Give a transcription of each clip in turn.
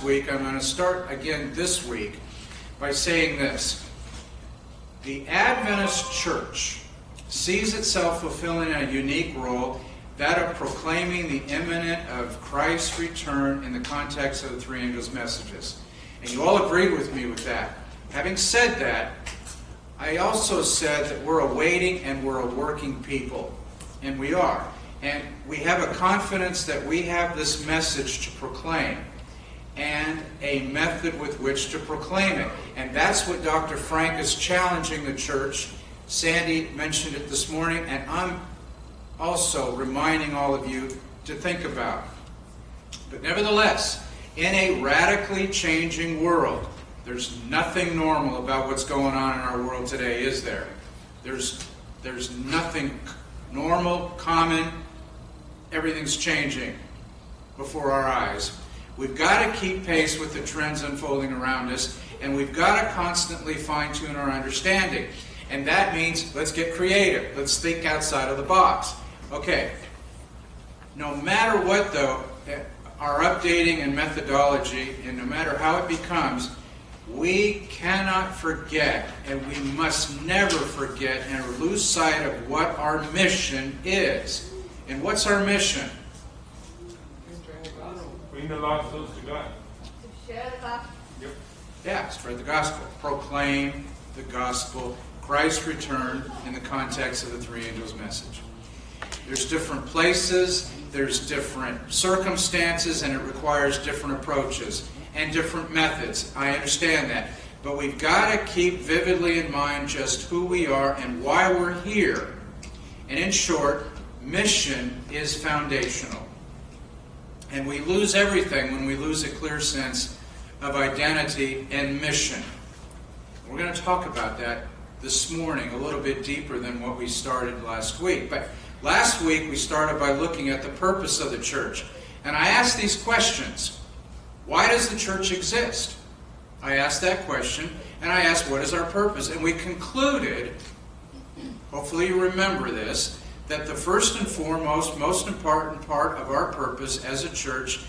week, I'm going to start again this week by saying this. The Adventist Church sees itself fulfilling a unique role, that of proclaiming the imminent of Christ's return in the context of the three angels' messages. And you all agreed with me with that. Having said that, I also said that we're a waiting and we're a working people. And we are. And we have a confidence that we have this message to proclaim and a method with which to proclaim it. And that's what Dr. Frank is challenging the church. Sandy mentioned it this morning, and I'm also reminding all of you to think about. But nevertheless, in a radically changing world, there's nothing normal about what's going on in our world today, is there? There's nothing normal, common. Everything's changing before our eyes. We've got to keep pace with the trends unfolding around us, and we've got to constantly fine-tune our understanding. And that means let's get creative. Let's think outside of the box. Okay. No matter what, though, our updating and methodology, and no matter how it becomes, we cannot forget, and we must never forget and lose sight of what our mission is. And what's our mission? Bring the lost souls to God. To share the gospel. Yep. Yeah, spread the gospel. Proclaim the gospel. Christ's return in the context of the three angels' message. There's different places, there's different circumstances, and it requires different approaches and different methods. I understand that. But we've got to keep vividly in mind just who we are and why we're here. And in short, mission is foundational. And we lose everything when we lose a clear sense of identity and mission. We're going to talk about that this morning a little bit deeper than what we started last week. But last week we started by looking at the purpose of the church. And I asked these questions. Why does the church exist? I asked that question, and I asked, what is our purpose? And we concluded, hopefully you remember this, that the first and foremost, most important part of our purpose as a church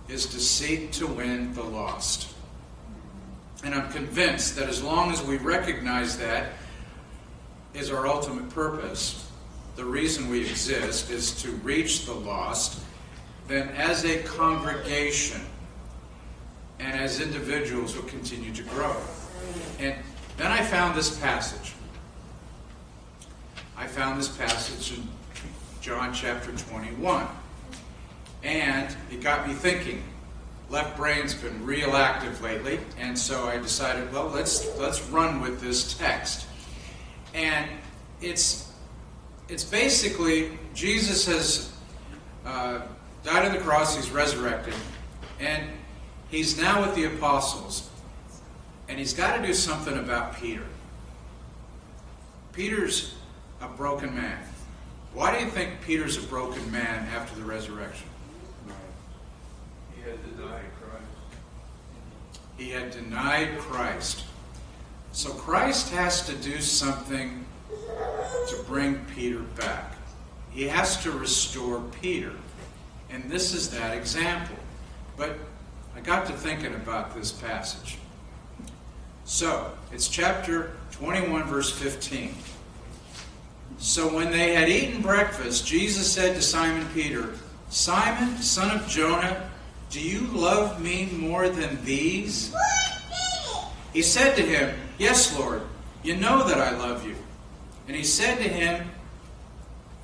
is to seek to win the lost. And I'm convinced that as long as we recognize that is our ultimate purpose, the reason we exist is to reach the lost, then as a congregation and as individuals we'll continue to grow. And then I found this passage. I found this passage in John chapter 21. And it got me thinking. Left brain's been real active lately, and so I decided, well, let's run with this text. And it's basically, Jesus has died on the cross, he's resurrected, and he's now with the apostles. And he's got to do something about Peter. Peter's a broken man. Why do you think Peter's a broken man after the resurrection? He had denied Christ. He had denied Christ. So Christ has to do something to bring Peter back. He has to restore Peter. And this is that example. But I got to thinking about this passage. So, it's chapter 21, verse 15. So when they had eaten breakfast, Jesus said to Simon Peter, Simon, son of Jonah, do you love me more than these? He said to him, Yes, Lord, you know that I love you. And he said to him,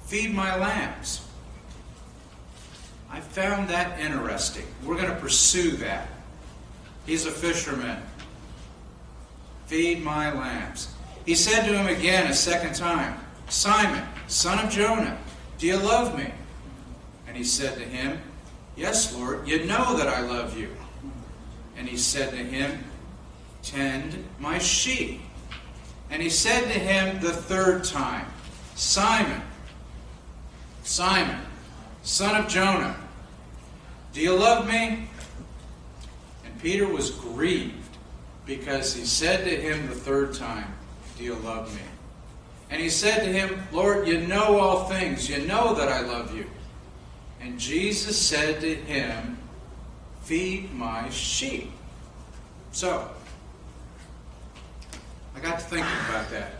Feed my lambs. I found that interesting. We're going to pursue that. He's a fisherman. Feed my lambs. He said to him again a second time, Simon, son of Jonah, do you love me? And he said to him, Yes, Lord, you know that I love you. And he said to him, Tend my sheep. And he said to him the third time, Simon, Simon, son of Jonah, do you love me? And Peter was grieved because he said to him the third time, Do you love me? And he said to him, Lord, you know all things. You know that I love you. And Jesus said to him, Feed my sheep. So, I got to thinking about that.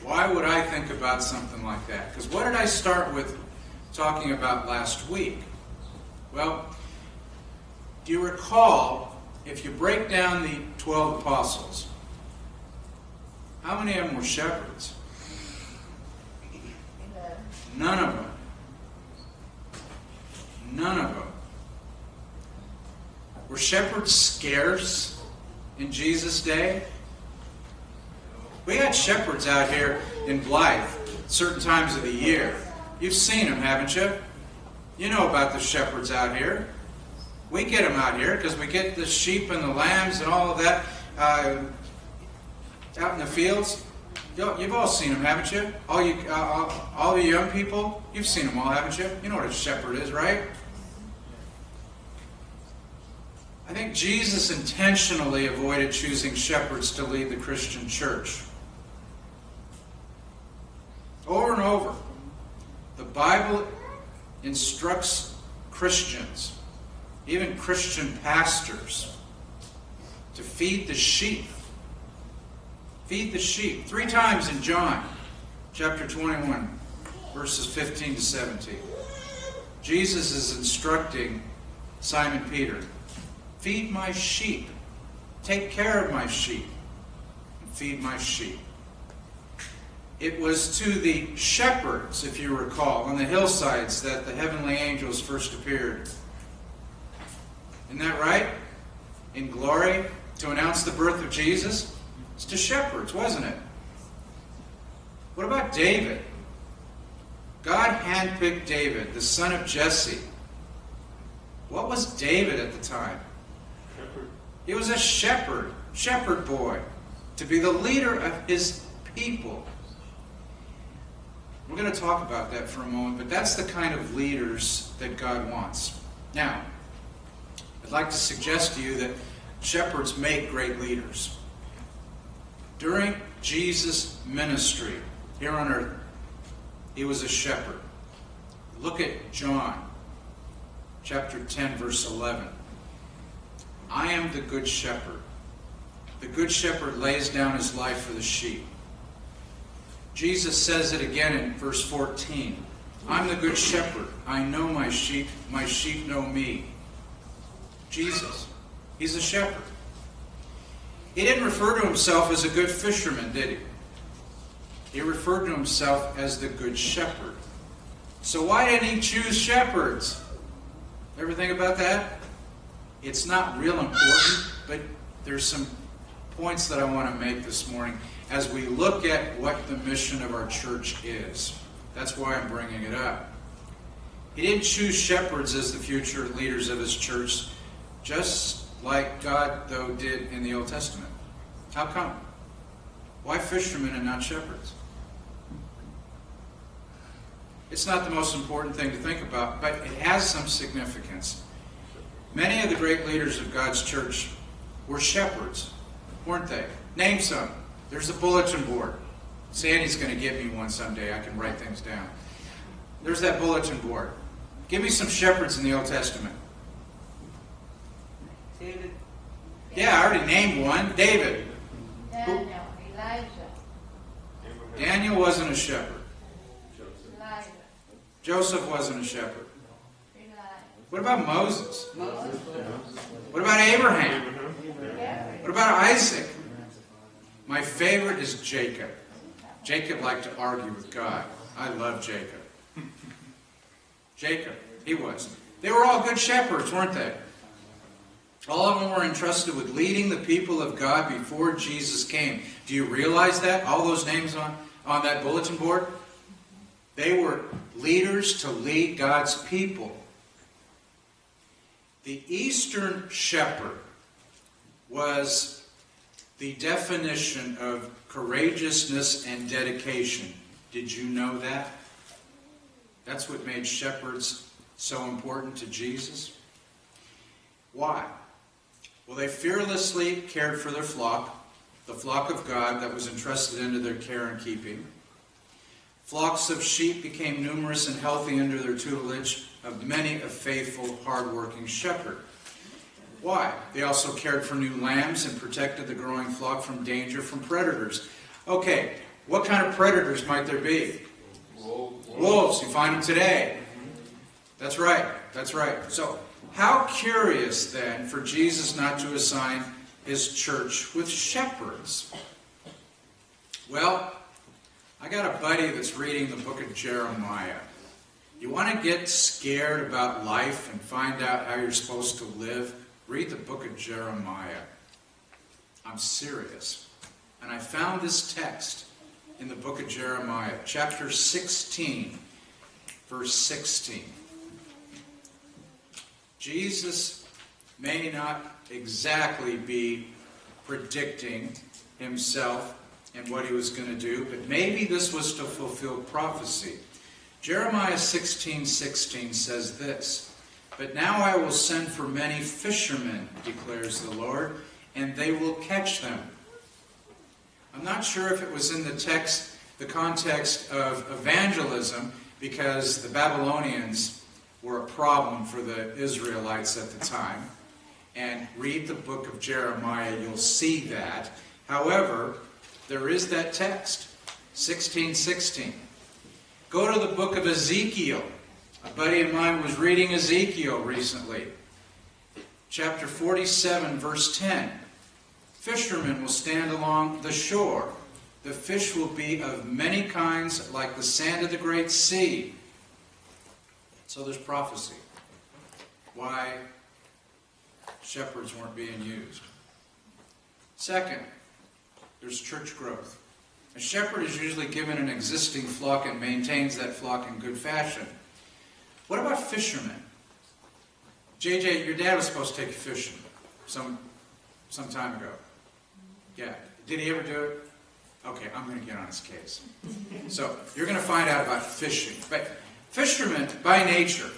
Why would I think about something like that? Because what did I start with talking about last week? Well, do you recall, if you break down the 12 apostles, how many of them were shepherds? None of them. None of them. Were shepherds scarce in Jesus' day? We had shepherds out here in Blythe certain times of the year. You've seen them, haven't you? You know about the shepherds out here. We get them out here because we get the sheep and the lambs and all of that out in the fields. You've all seen them, haven't you? All the young people, you've seen them all, haven't you? You know what a shepherd is, right? I think Jesus intentionally avoided choosing shepherds to lead the Christian church. Over and over, the Bible instructs Christians, even Christian pastors, to feed the sheep. Feed the sheep. 3 times in John chapter 21, verses 15 to 17. Jesus is instructing Simon Peter, feed my sheep. Take care of my sheep. And feed my sheep. It was to the shepherds, if you recall, on the hillsides that the heavenly angels first appeared. Isn't that right? In glory, to announce the birth of Jesus? It's to shepherds, wasn't it? What about David? God handpicked David, the son of Jesse. What was David at the time? Shepherd. He was a shepherd boy, to be the leader of his people. We're going to talk about that for a moment, but that's the kind of leaders that God wants. Now, I'd like to suggest to you that shepherds make great leaders. During Jesus' ministry here on earth, he was a shepherd. Look at John chapter 10, verse 11. I am the good shepherd. The good shepherd lays down his life for the sheep. Jesus says it again in verse 14. I'm the good shepherd. I know my sheep know me. Jesus, he's a shepherd. He didn't refer to himself as a good fisherman, did he? He referred to himself as the good shepherd. So why didn't he choose shepherds? Ever think about that? It's not real important, but there's some points that I want to make this morning as we look at what the mission of our church is. That's why I'm bringing it up. He didn't choose shepherds as the future leaders of his church, just like God, though, did in the Old Testament. How come? Why fishermen and not shepherds? It's not the most important thing to think about, but it has some significance. Many of the great leaders of God's church were shepherds, weren't they? Name some. There's a bulletin board. Sandy's going to give me one someday. I can write things down. There's that bulletin board. Give me some shepherds in the Old Testament. David. Yeah, I already named one. David. Daniel, Elijah, Daniel wasn't a shepherd. Elijah, Joseph wasn't a shepherd. Elijah, What about Moses? Moses. What about Abraham? Gary, What about Isaac? My favorite is Jacob. Jacob liked to argue with God. I love Jacob. Jacob, he was. They were all good shepherds, weren't they? All of them were entrusted with leading the people of God before Jesus came. Do you realize that? All those names on that bulletin board? They were leaders to lead God's people. The Eastern shepherd was the definition of courageousness and dedication. Did you know that? That's what made shepherds so important to Jesus. Why? Well, they fearlessly cared for their flock, the flock of God that was entrusted into their care and keeping. Flocks of sheep became numerous and healthy under their tutelage of many a faithful, hard-working shepherd. Why? They also cared for new lambs and protected the growing flock from danger from predators. Okay, what kind of predators might there be? Wolves. You find them today. That's right. That's right. So, how curious then for Jesus not to assign his church with shepherds? Well, I got a buddy that's reading the book of Jeremiah. You want to get scared about life and find out how you're supposed to live? Read the book of Jeremiah. I'm serious. And I found this text in the book of Jeremiah, chapter 16, verse 16. Jesus may not exactly be predicting himself and what he was going to do, but maybe this was to fulfill prophecy. Jeremiah 16:16 says this, "But now I will send for many fishermen, declares the Lord, and they will catch them." I'm not sure if it was in the context of evangelism, because the Babylonians were a problem for the Israelites at the time. And read the book of Jeremiah, you'll see that. However, there is that text, 16:16. Go to the book of Ezekiel. A buddy of mine was reading Ezekiel recently. Chapter 47, verse 10. Fishermen will stand along the shore. The fish will be of many kinds, like the sand of the great sea. So there's prophecy. Why shepherds weren't being used. Second, there's church growth. A shepherd is usually given an existing flock and maintains that flock in good fashion. What about fishermen? JJ, your dad was supposed to take you fishing some time ago. Yeah. Did he ever do it? Okay, I'm going to get on his case. So, you're going to find out about fishing. But fishermen, by nature,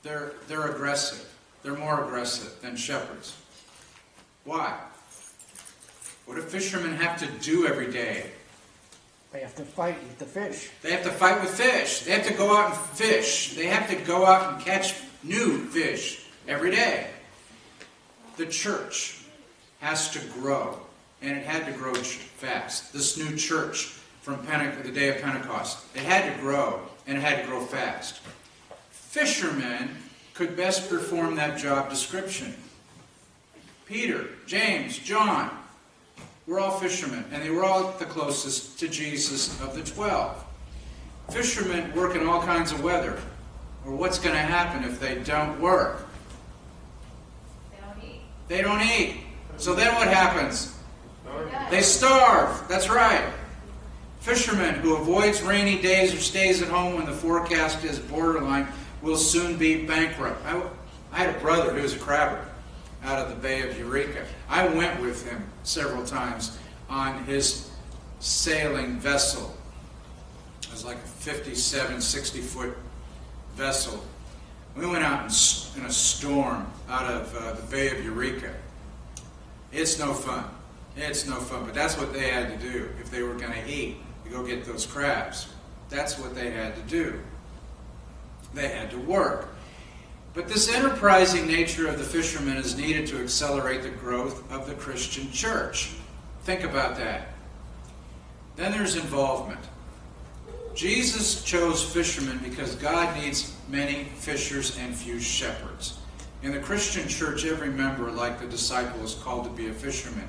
they're aggressive. They're more aggressive than shepherds. Why? What do fishermen have to do every day? They have to fight with the fish. They have to fight with fish. They have to go out and fish. They have to go out and catch new fish every day. The church has to grow, and it had to grow fast. This new church from the day of Pentecost, it had to grow, and it had to grow fast. Fishermen could best perform that job description. Peter, James, John, were all fishermen, and they were all the closest to Jesus of the 12. Fishermen work in all kinds of weather. Or what's going to happen if they don't work? They don't eat. They don't eat. So then what happens? Die. They starve. That's right. Fisherman who avoids rainy days or stays at home when the forecast is borderline will soon be bankrupt. I had a brother who was a crabber out of the Bay of Eureka. I went with him several times on his sailing vessel. It was like a 57, 60-foot vessel. We went out in a storm out of the Bay of Eureka. It's no fun. It's no fun, but that's what they had to do if they were going to eat, to go get those crabs. That's what they had to do. They had to work. But this enterprising nature of the fishermen is needed to accelerate the growth of the Christian church. Think about that. Then there's involvement. Jesus chose fishermen because God needs many fishers and few shepherds. In the Christian church, every member, like the disciple, is called to be a fisherman.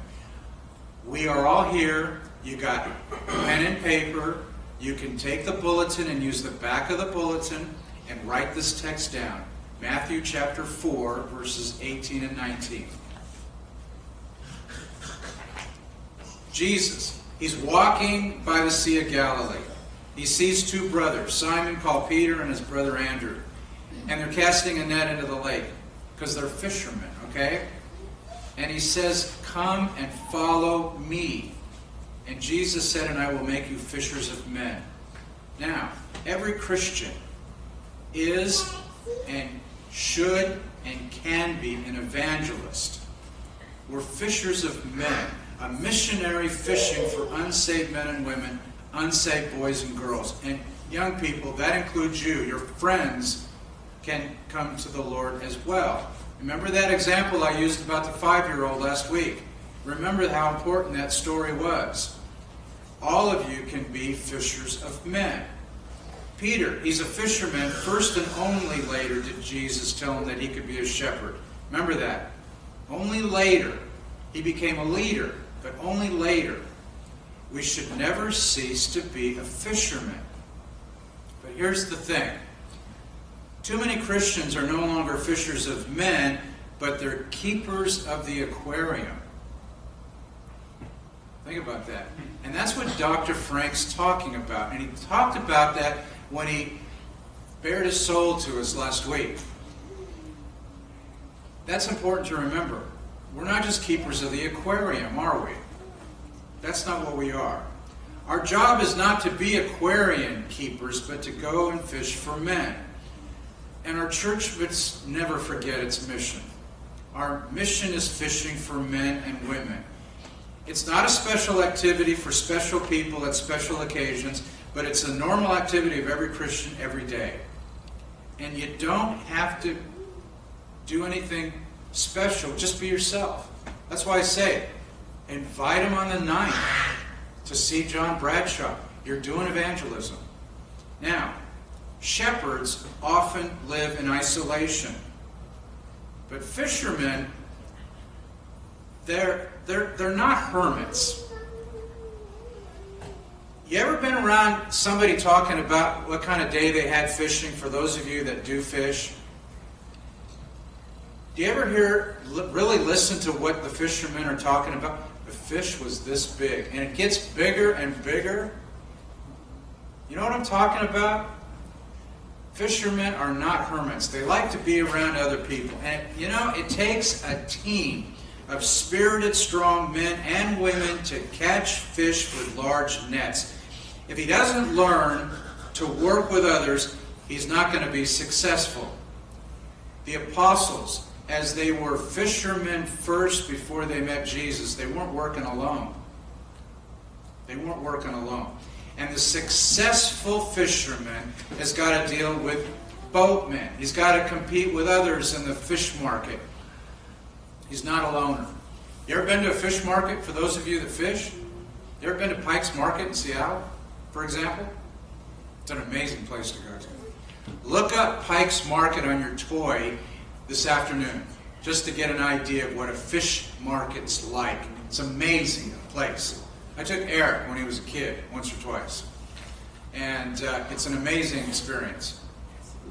We are all here. You got pen and paper. You can take the bulletin and use the back of the bulletin and write this text down. Matthew chapter 4, verses 18 and 19. Jesus, he's walking by the Sea of Galilee. He sees two brothers, Simon called Peter and his brother Andrew. And they're casting a net into the lake because they're fishermen, okay? And he says, "Come and follow me." And Jesus said, "And I will make you fishers of men." Now, every Christian is and should and can be an evangelist. We're fishers of men, a missionary fishing for unsaved men and women unsaved boys and girls. And young people, that includes you. Your friends can come to the Lord as well. Remember that example I used about the 5-year-old last week? Remember how important that story was. All of you can be fishers of men. Peter, he's a fisherman. First and only later did Jesus tell him that he could be a shepherd. Remember that. Only later. He became a leader, but only later. We should never cease to be a fisherman. But here's the thing. Too many Christians are no longer fishers of men, but they're keepers of the aquarium. Think about that. And that's what Dr. Frank's talking about. And he talked about that when he bared his soul to us last week. That's important to remember. We're not just keepers of the aquarium, are we? That's not what we are. Our job is not to be aquarium keepers, but to go and fish for men. And our church must never forget its mission. Our mission is fishing for men and women. It's not a special activity for special people at special occasions, but it's a normal activity of every Christian every day. And you don't have to do anything special. Just be yourself. That's why I say, invite him on the 9th to see John Bradshaw. You're doing evangelism. Now, shepherds often live in isolation. But fishermen, they're not hermits. You ever been around somebody talking about what kind of day they had fishing, for those of you that do fish? Do you ever really listen to what the fishermen are talking about? The fish was this big, and it gets bigger and bigger. You know what I'm talking about? Fishermen are not hermits. They like to be around other people. And, it takes a team of spirited, strong men and women to catch fish with large nets. If he doesn't learn to work with others, he's not going to be successful. The apostles, as they were fishermen first before they met Jesus, they weren't working alone. They weren't working alone. And the successful fisherman has got to deal with boatmen. He's got to compete with others in the fish market. He's not a loner. You ever been to a fish market, for those of you that fish? You ever been to Pike's Market in Seattle, for example? It's an amazing place to go to. Look up Pike's Market on your toy this afternoon, just to get an idea of what a fish market's like. It's an amazing place. I took Eric when he was a kid, once or twice. And it's an amazing experience.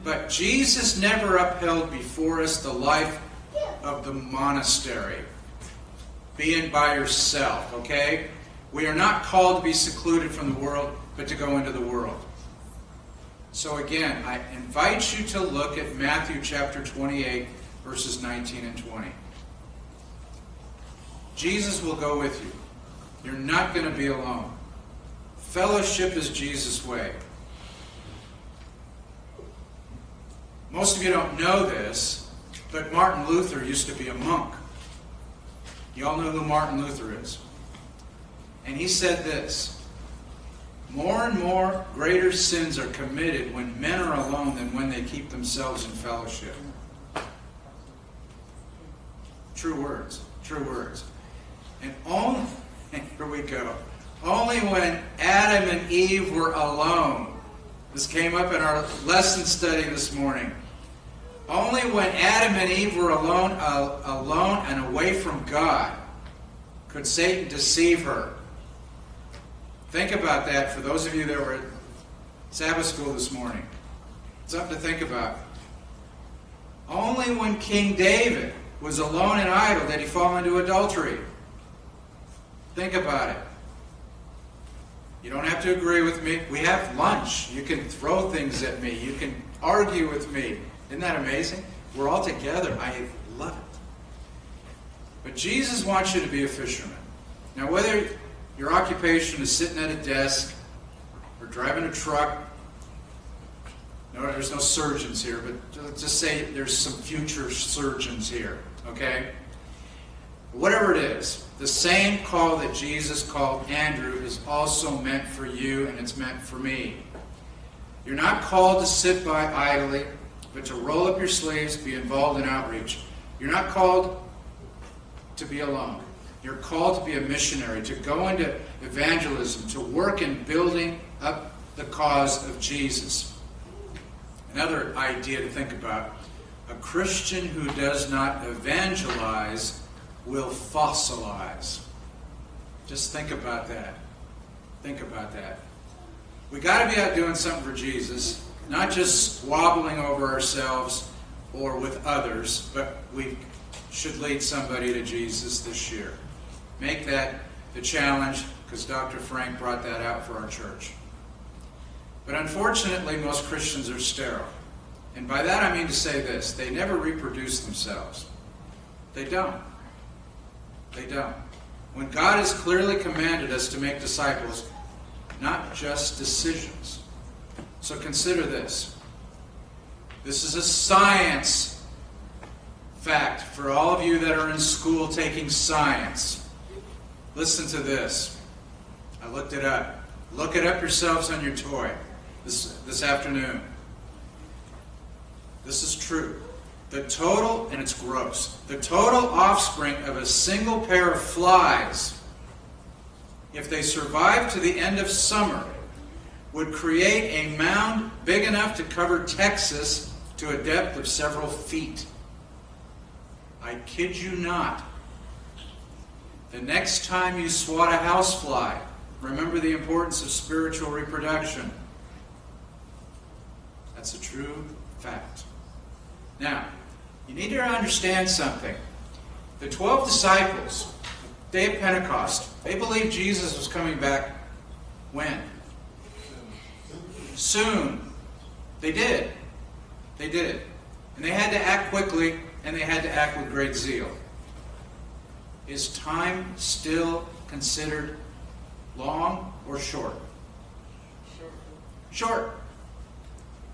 But Jesus never upheld before us the life of the monastery. Being by yourself, okay? We are not called to be secluded from the world, but to go into the world. So again, I invite you to look at Matthew chapter 28, verses 19 and 20. Jesus will go with you. You're not going to be alone. Fellowship is Jesus' way. Most of you don't know this, but Martin Luther used to be a monk. You all know who Martin Luther is. And he said this: more and more greater sins are committed when men are alone than when they keep themselves in fellowship. True words. True words. And only, here we go, only when Adam and Eve were alone, this came up in our lesson study this morning, only when Adam and Eve were alone and away from God, could Satan deceive her. Think about that for those of you that were at Sabbath school this morning. Something to think about. Only when King David was alone and idle did he fall into adultery. Think about it. You don't have to agree with me. We have lunch. You can throw things at me. You can argue with me. Isn't that amazing? We're all together. I love it. But Jesus wants you to be a fisherman. Now, whether your occupation is sitting at a desk or driving a truck, no, there's no surgeons here, but let's just say there's some future surgeons here, okay? Whatever it is, the same call that Jesus called Andrew is also meant for you, and it's meant for me. You're not called to sit by idly, but to roll up your sleeves, be involved in outreach. You're not called to be alone. You're called to be a missionary, to go into evangelism, to work in building up the cause of Jesus. Another idea to think about, a Christian who does not evangelize will fossilize. Just think about that. Think about that. We got to be out doing something for Jesus, not just squabbling over ourselves or with others, but we should lead somebody to Jesus this year. Make that the challenge, because Dr. Frank brought that out for our church. But unfortunately, most Christians are sterile. And by that I mean to say this: they never reproduce themselves. They don't. They don't. When God has clearly commanded us to make disciples, not just decisions. So consider this. This is a science fact for all of you that are in school taking science. Listen to this. I looked it up. Look it up yourselves on your toy this afternoon. This is true. The total, and it's gross, the total offspring of a single pair of flies, if they survived to the end of summer, would create a mound big enough to cover Texas to a depth of several feet. I kid you not. The next time you swat a housefly, remember the importance of spiritual reproduction. That's a true fact. Now, you need to understand something. The 12 disciples, the day of Pentecost, they believed Jesus was coming back when? Soon. They did. They did. And they had to act quickly, and they had to act with great zeal. Is time still considered long or short? Short.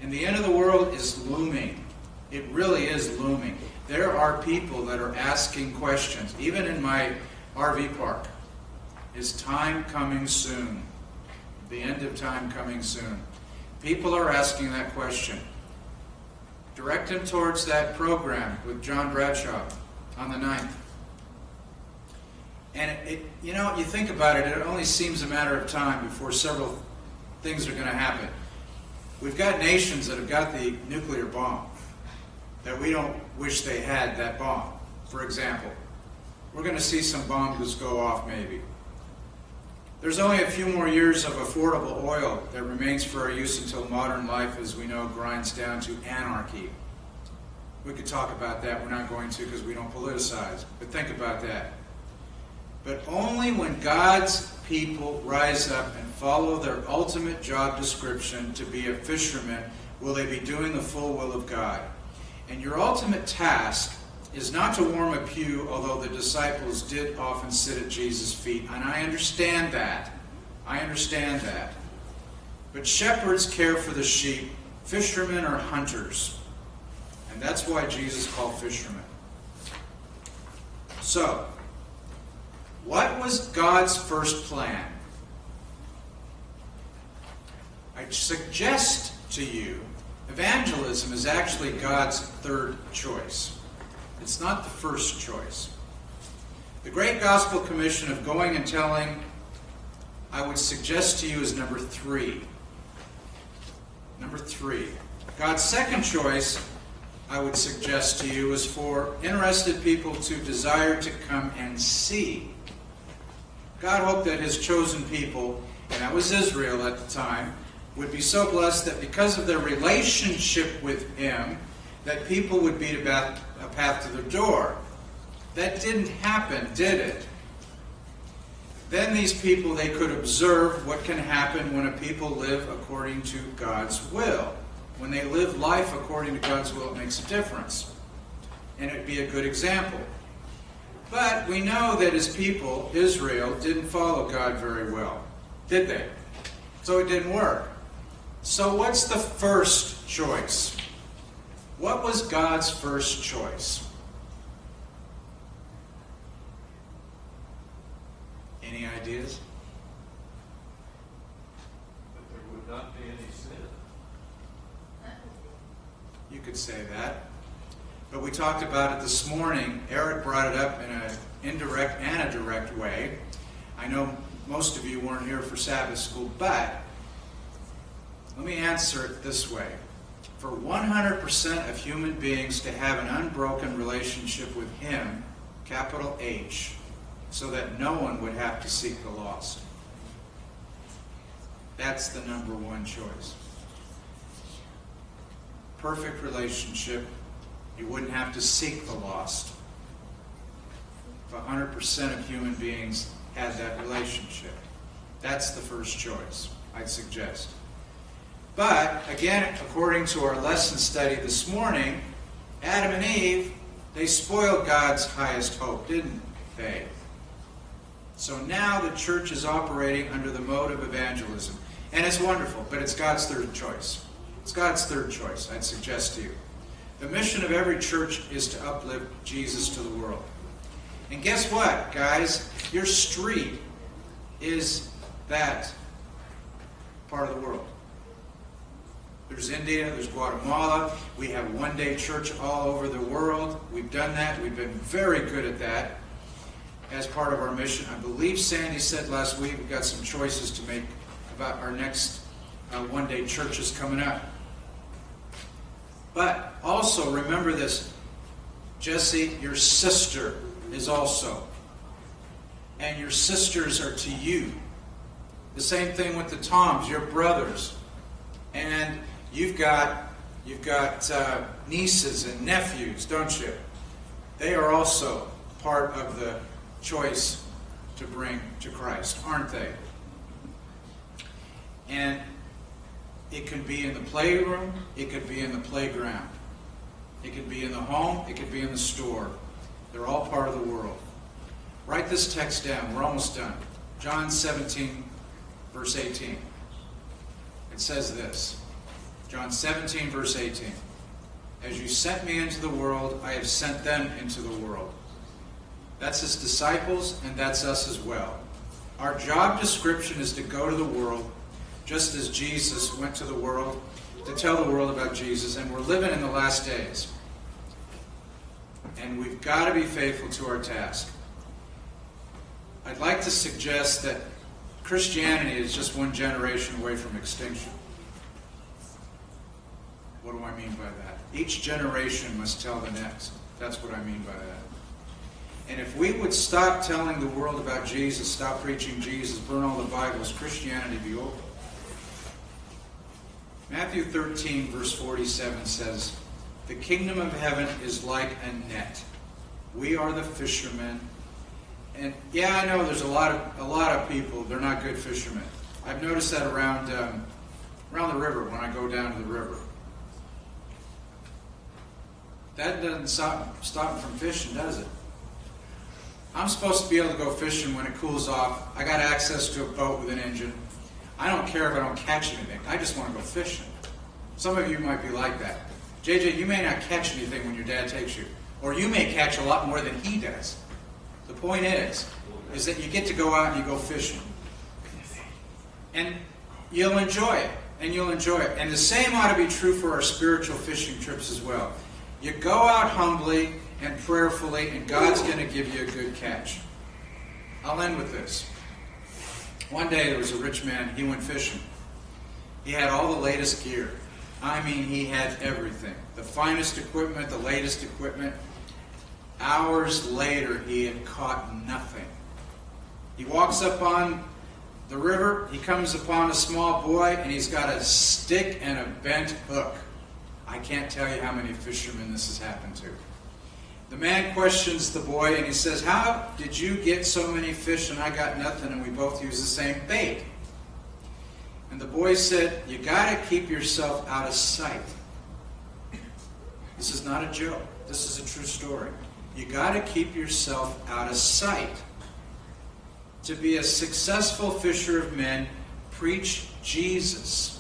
And the end of the world is looming. It really is looming. There are people that are asking questions, even in my RV park. Is time coming soon? The end of time coming soon? People are asking that question. Direct them towards that program with John Bradshaw on the 9th. And you think about it, it only seems a matter of time before several things are going to happen. We've got nations that have got the nuclear bomb that we don't wish they had that bomb. For example, we're going to see some bombs go off maybe. There's only a few more years of affordable oil that remains for our use until modern life, as we know, grinds down to anarchy. We could talk about that. We're not going to because we don't politicize. But think about that. But only when God's people rise up and follow their ultimate job description to be a fisherman will they be doing the full will of God. And your ultimate task is not to warm a pew, although the disciples did often sit at Jesus' feet. And I understand that. I understand that. But shepherds care for the sheep. Fishermen are hunters. And that's why Jesus called fishermen. So, what was God's first plan? I suggest to you, evangelism is actually God's third choice. It's not the first choice. The Great Gospel Commission of going and telling, I would suggest to you, is number 3. Number 3. God's second choice, I would suggest to you, is for interested people to desire to come and see. God hoped that His chosen people, and that was Israel at the time, would be so blessed that because of their relationship with Him, that people would be a path to their door. That didn't happen, did it? Then these people, they could observe what can happen when a people live according to God's will. When they live life according to God's will, it makes a difference. And it'd be a good example. But we know that His people, Israel, didn't follow God very well, did they? So it didn't work. So what's the first choice? What was God's first choice? Any ideas? But there would not be any sin. You could say that. But we talked about it this morning. Eric brought it up in an indirect and a direct way. I know most of you weren't here for Sabbath school, but let me answer it this way. For 100% of human beings to have an unbroken relationship with Him, capital H, so that no one would have to seek the lost. That's the number one choice. Perfect relationship. You wouldn't have to seek the lost. If 100% of human beings had that relationship. That's the first choice, I'd suggest. But, again, according to our lesson study this morning, Adam and Eve, they spoiled God's highest hope, didn't they? So now the church is operating under the mode of evangelism. And it's wonderful, but it's God's third choice. It's God's third choice, I'd suggest to you. The mission of every church is to uplift Jesus to the world. And guess what, guys? Your street is that part of the world. There's India, there's Guatemala. We have one-day church all over the world. We've done that. We've been very good at that as part of our mission. I believe Sandy said last week we've got some choices to make about our next one-day churches coming up. But also remember this, Jesse, your sister is also. And your sisters are to you. The same thing with the Toms, your brothers. And you've got nieces and nephews, don't you? They are also part of the choice to bring to Christ, aren't they? And it could be in the playroom, it could be in the playground. It could be in the home, it could be in the store. They're all part of the world. Write this text down, we're almost done. John 17, verse 18. It says this, John 17, verse 18. As you sent me into the world, I have sent them into the world. That's His disciples, and that's us as well. Our job description is to go to the world, just as Jesus went to the world, to tell the world about Jesus, and we're living in the last days. And we've got to be faithful to our task. I'd like to suggest that Christianity is just one generation away from extinction. What do I mean by that? Each generation must tell the next. That's what I mean by that. And if we would stop telling the world about Jesus, stop preaching Jesus, burn all the Bibles, Christianity would be over. Matthew 13, verse 47 says, the kingdom of heaven is like a net. We are the fishermen. And yeah, I know there's a lot of people, they're not good fishermen. I've noticed that around the river when I go down to the river. That doesn't stop me from fishing, does it? I'm supposed to be able to go fishing when it cools off. I got access to a boat with an engine. I don't care if I don't catch anything. I just want to go fishing. Some of you might be like that. JJ, you may not catch anything when your dad takes you. Or you may catch a lot more than he does. The point is that you get to go out and you go fishing. And you'll enjoy it. And you'll enjoy it. And the same ought to be true for our spiritual fishing trips as well. You go out humbly and prayerfully, and God's going to give you a good catch. I'll end with this. One day there was a rich man, he went fishing. He had all the latest gear. I mean, he had everything. The finest equipment, the latest equipment. Hours later, he had caught nothing. He walks up on the river, he comes upon a small boy, and he's got a stick and a bent hook. I can't tell you how many fishermen this has happened to. The man questions the boy, and he says, how did you get so many fish and I got nothing, and we both use the same bait? And the boy said, you got to keep yourself out of sight. This is not a joke. This is a true story. You got to keep yourself out of sight. To be a successful fisher of men, preach Jesus.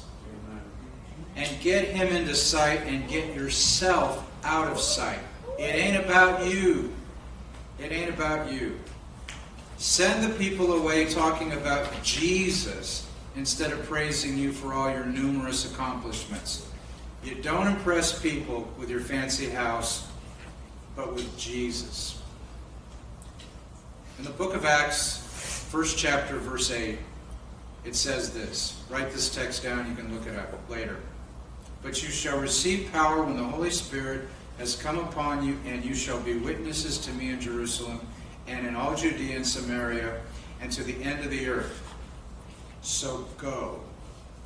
And get Him into sight and get yourself out of sight. It ain't about you. It ain't about you. Send the people away talking about Jesus instead of praising you for all your numerous accomplishments. You don't impress people with your fancy house, but with Jesus. In the book of Acts, 1st chapter, verse 8, it says this. Write this text down, you can look it up later. But you shall receive power when the Holy Spirit has come upon you, and you shall be witnesses to me in Jerusalem and in all Judea and Samaria and to the end of the earth. So go.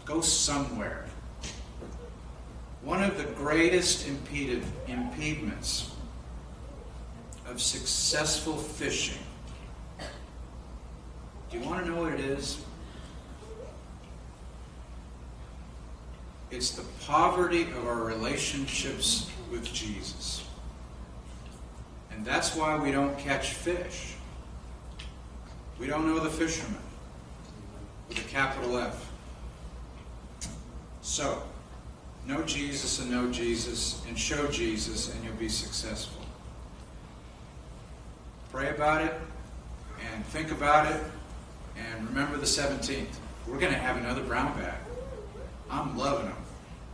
Go somewhere. One of the greatest impediments of successful fishing. Do you want to know what it is? It's the poverty of our relationships with Jesus. And that's why we don't catch fish. We don't know the fisherman with a capital F. So, know Jesus and know Jesus and show Jesus and you'll be successful. Pray about it and think about it and remember the 17th. We're going to have another brown bag. I'm loving them.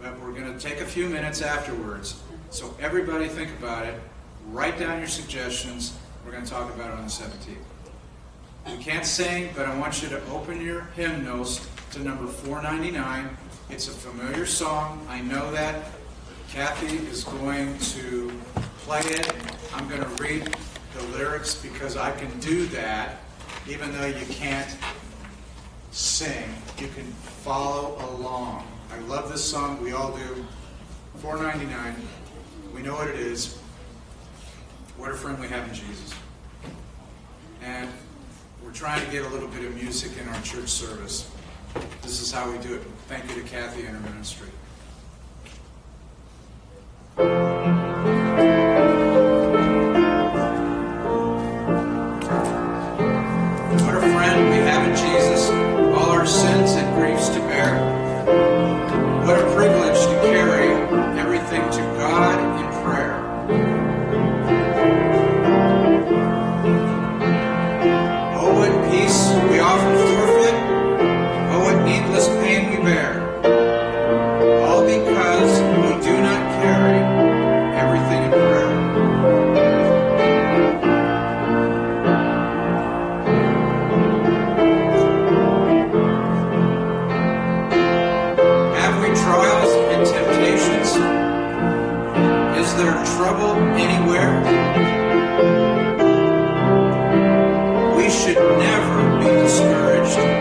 But we're going to take a few minutes afterwards. So everybody think about it. Write down your suggestions. We're going to talk about it on the 17th. We can't sing, but I want you to open your hymnals to number 499. It's a familiar song. I know that. Kathy is going to play it. I'm going to read the lyrics because I can do that. Even though you can't sing, you can follow along. I love this song. We all do. 499. We know what it is. What a friend we have in Jesus. And we're trying to get a little bit of music in our church service. This is how we do it. Thank you to Kathy and her ministry. What a friend we have in Jesus. All our sins and griefs to bear. What a privilege to carry everything to God in prayer. Oh, what peace we often forfeit. Oh, what needless pain we bear. All because we do not carry everything in prayer. Have we trials and temptations? Is there trouble anywhere? We should never be discouraged